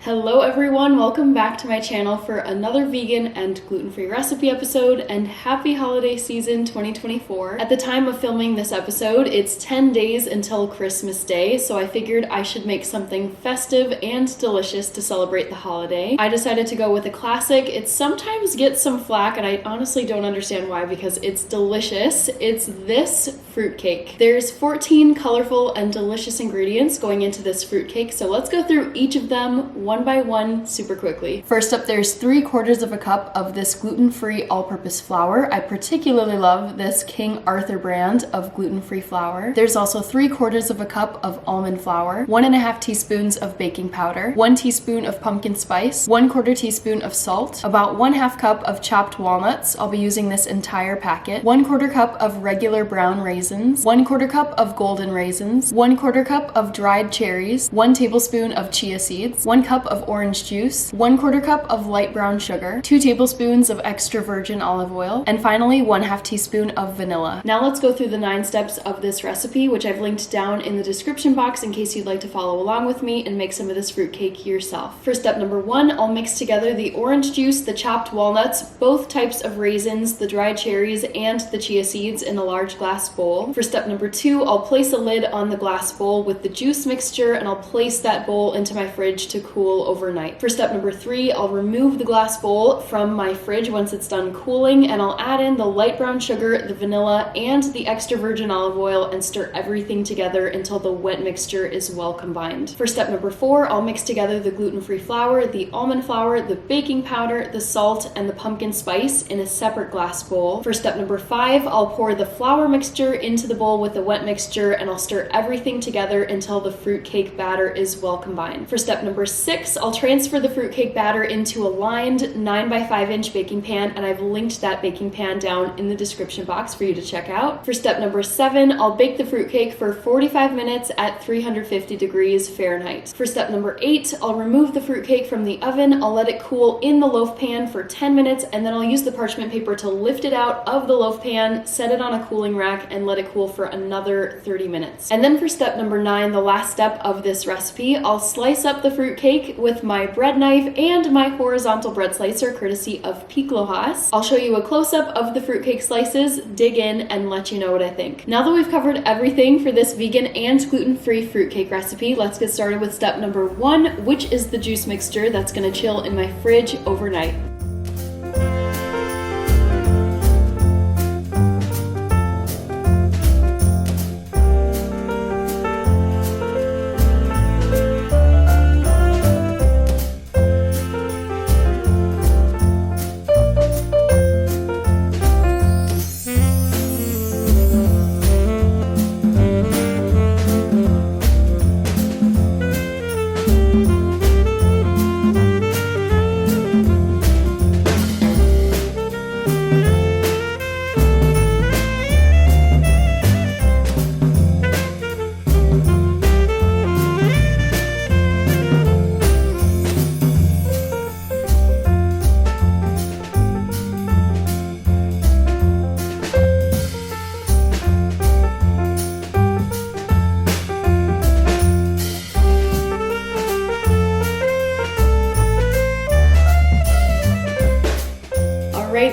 Hello everyone, welcome back to my channel for another vegan and gluten-free recipe episode, and happy holiday season 2024. At the time of filming this episode, it's 10 days until Christmas Day, so I figured I should make something festive and delicious to celebrate the holiday. I decided to go with a classic. It sometimes gets some flack, and I honestly don't understand why because it's delicious. It's this fruitcake. There's 14 colorful and delicious ingredients going into this fruitcake, so let's go through each of them one by one super quickly. First up, there's 3/4 of a cup of this gluten-free all-purpose flour. I particularly love this King Arthur brand of gluten-free flour. There's also 3/4 of a cup of almond flour, 1.5 teaspoons of baking powder, 1 teaspoon of pumpkin spice, 1/4 teaspoon of salt, about 1/2 cup of chopped walnuts. I'll be using this entire packet, 1/4 cup of regular brown raisins, 1/4 cup of golden raisins, 1/4 cup of dried cherries, 1 tablespoon of chia seeds, 1 cup of orange juice, 1/4 cup of light brown sugar, 2 tablespoons of extra virgin olive oil, and finally 1/2 teaspoon of vanilla. Now let's go through the 9 steps of this recipe, which I've linked down in the description box in case you'd like to follow along with me and make some of this fruitcake yourself. For step number 1, I'll mix together the orange juice, the chopped walnuts, both types of raisins, the dried cherries, and the chia seeds in a large glass bowl. For step number 2, I'll place a lid on the glass bowl with the juice mixture, and I'll place that bowl into my fridge to cool overnight. For step number 3, I'll remove the glass bowl from my fridge once it's done cooling, and I'll add in the light brown sugar, the vanilla, and the extra virgin olive oil and stir everything together until the wet mixture is well combined. For step number 4, I'll mix together the gluten-free flour, the almond flour, the baking powder, the salt, and the pumpkin spice in a separate glass bowl. For step number 5, I'll pour the flour mixture into the bowl with the wet mixture, and I'll stir everything together until the fruitcake batter is well combined. For step number 6, I'll transfer the fruitcake batter into a lined 9 by 5 inch baking pan, and I've linked that baking pan down in the description box for you to check out. For step number 7, I'll bake the fruitcake for 45 minutes at 350 degrees Fahrenheit. For step number 8, I'll remove the fruitcake from the oven. I'll let it cool in the loaf pan for 10 minutes, and then I'll use the parchment paper to lift it out of the loaf pan, set it on a cooling rack, and let it cool for another 30 minutes. And then for step number 9, the last step of this recipe, I'll slice up the fruitcake with my bread knife and my horizontal bread slicer courtesy of PIKLOHAS. I'll show you a close-up of the fruitcake slices, dig in, and let you know what I think. Now that we've covered everything for this vegan and gluten-free fruitcake recipe, let's get started with step number 1, which is the juice mixture that's going to chill in my fridge overnight.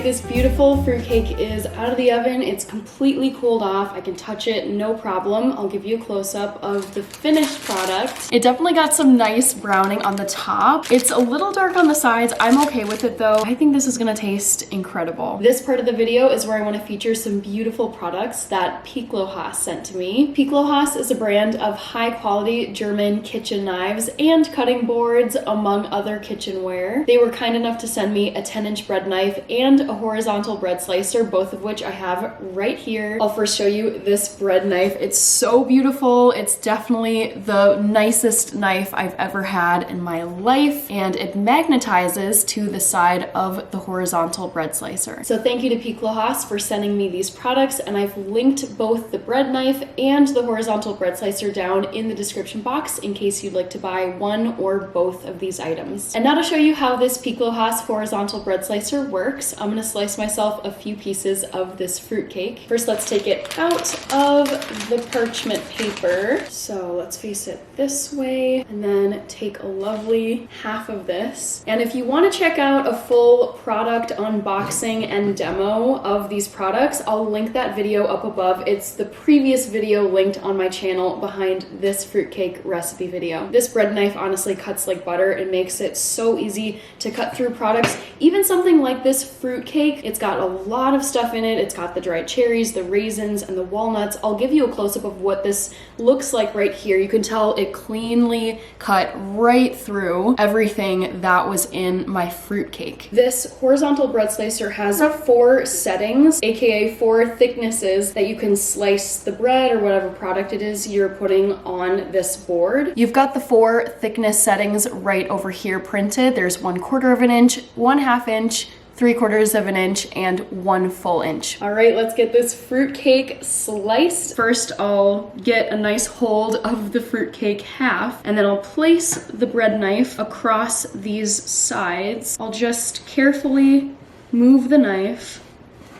This beautiful fruitcake is out of the oven. It's completely cooled off. I can touch it, no problem. I'll give you a close-up of the finished product. It definitely got some nice browning on the top. It's a little dark on the sides. I'm okay with it though. I think this is gonna taste incredible. This part of the video is where I want to feature some beautiful products that PIKLOHAS sent to me. PIKLOHAS is a brand of high-quality German kitchen knives and cutting boards, among other kitchenware. They were kind enough to send me a 10-inch bread knife and a horizontal bread slicer, both of which I have right here. I'll first show you this bread knife. It's so beautiful. It's definitely the nicest knife I've ever had in my life, and it magnetizes to the side of the horizontal bread slicer. So thank you to PIKLOHAS for sending me these products, and I've linked both the bread knife and the horizontal bread slicer down in the description box in case you'd like to buy one or both of these items. And now to show you how this PIKLOHAS horizontal bread slicer works, I'm gonna slice myself a few pieces of this fruitcake. First, let's take it out of the parchment paper. So let's face it this way, and then take a lovely half of this. And if you want to check out a full product unboxing and demo of these products, I'll link that video up above. It's the previous video linked on my channel behind this fruitcake recipe video. This bread knife honestly cuts like butter. It makes it so easy to cut through products. Even something like this fruitcake, it's got a lot of stuff in it. It's got the dried cherries, the raisins, and the walnuts. I'll give you a close-up of what this looks like right here. You can tell it cleanly cut right through everything that was in my fruitcake. This horizontal bread slicer has 4 settings, aka 4 thicknesses that you can slice the bread or whatever product it is you're putting on this board. You've got the 4 thickness settings right over here printed. There's 1/4 of an inch, 1/2 inch, 3/4 of an inch, and 1 full inch. All right, let's get this fruitcake sliced. First, I'll get a nice hold of the fruitcake half, and then I'll place the bread knife across these sides. I'll just carefully move the knife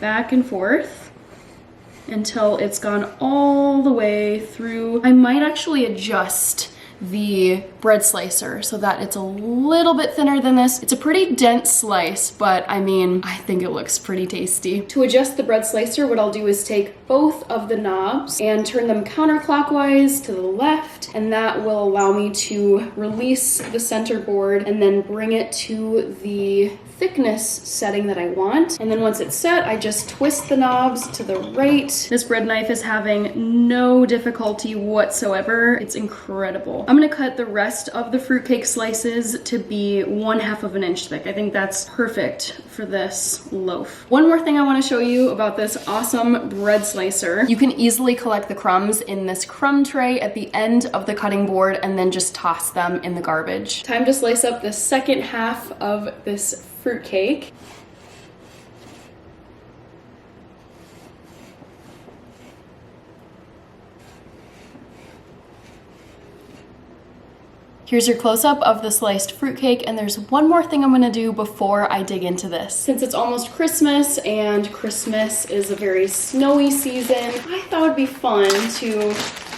back and forth until it's gone all the way through. I might actually adjust the bread slicer so that it's a little bit thinner than this. It's a pretty dense slice, but I mean, I think it looks pretty tasty. To adjust the bread slicer, what I'll do is take both of the knobs and turn them counterclockwise to the left, and that will allow me to release the center board and then bring it to the thickness setting that I want. And then once it's set, I just twist the knobs to the right. This bread knife is having no difficulty whatsoever. It's incredible. I'm gonna cut the rest of the fruitcake slices to be 1/2 of an inch thick. I think that's perfect for this loaf. One more thing I wanna show you about this awesome bread slicer. You can easily collect the crumbs in this crumb tray at the end of the cutting board and then just toss them in the garbage. Time to slice up the second half of this fruitcake. Here's your close-up of the sliced fruitcake, and there's one more thing I'm gonna do before I dig into this. Since it's almost Christmas, and Christmas is a very snowy season, I thought it'd be fun to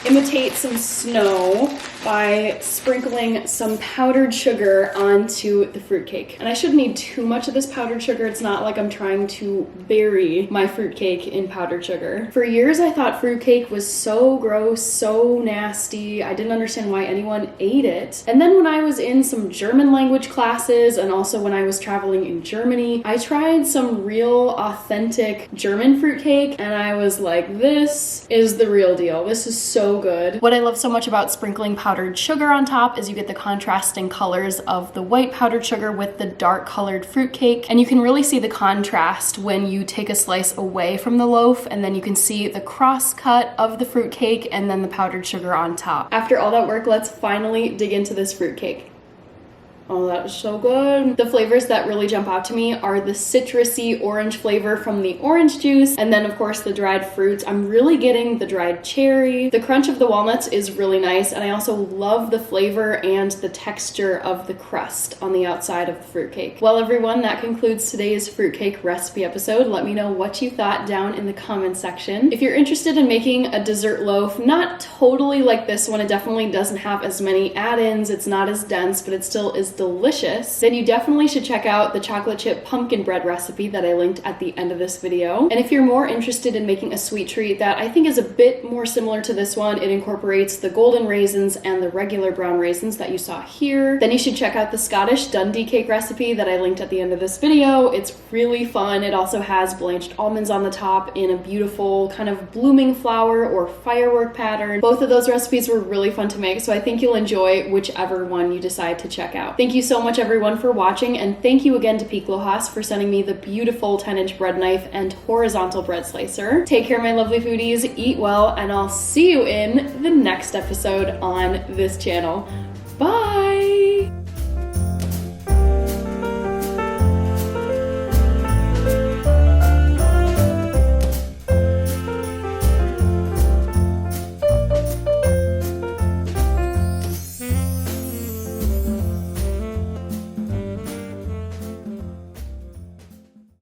imitate some snow by sprinkling some powdered sugar onto the fruitcake. And I shouldn't need too much of this powdered sugar. It's not like I'm trying to bury my fruitcake in powdered sugar. For years, I thought fruitcake was so gross, so nasty. I didn't understand why anyone ate it. And then when I was in some German language classes, and also when I was traveling in Germany, I tried some real authentic German fruitcake, and I was like, this is the real deal. This is so good. What I love so much about sprinkling powdered sugar on top is you get the contrasting colors of the white powdered sugar with the dark colored fruitcake, and you can really see the contrast when you take a slice away from the loaf, and then you can see the cross cut of the fruitcake and then the powdered sugar on top. After all that work, let's finally dig into this fruitcake. Oh, that was so good. The flavors that really jump out to me are the citrusy orange flavor from the orange juice, and then of course the dried fruits. I'm really getting the dried cherry. The crunch of the walnuts is really nice, and I also love the flavor and the texture of the crust on the outside of the fruitcake. Well, everyone, that concludes today's fruitcake recipe episode. Let me know what you thought down in the comments section. If you're interested in making a dessert loaf, not totally like this one, it definitely doesn't have as many add-ins, it's not as dense, but it still is delicious, then you definitely should check out the chocolate chip pumpkin bread recipe that I linked at the end of this video. And if you're more interested in making a sweet treat that I think is a bit more similar to this one, it incorporates the golden raisins and the regular brown raisins that you saw here, then you should check out the Scottish Dundee cake recipe that I linked at the end of this video. It's really fun. It also has blanched almonds on the top in a beautiful kind of blooming flower or firework pattern. Both of those recipes were really fun to make, so I think you'll enjoy whichever one you decide to check out. Thank you so much, everyone, for watching, and thank you again to PIKLOHAS for sending me the beautiful 10-inch bread knife and horizontal bread slicer. Take care, my lovely foodies, eat well, and I'll see you in the next episode on this channel. Bye!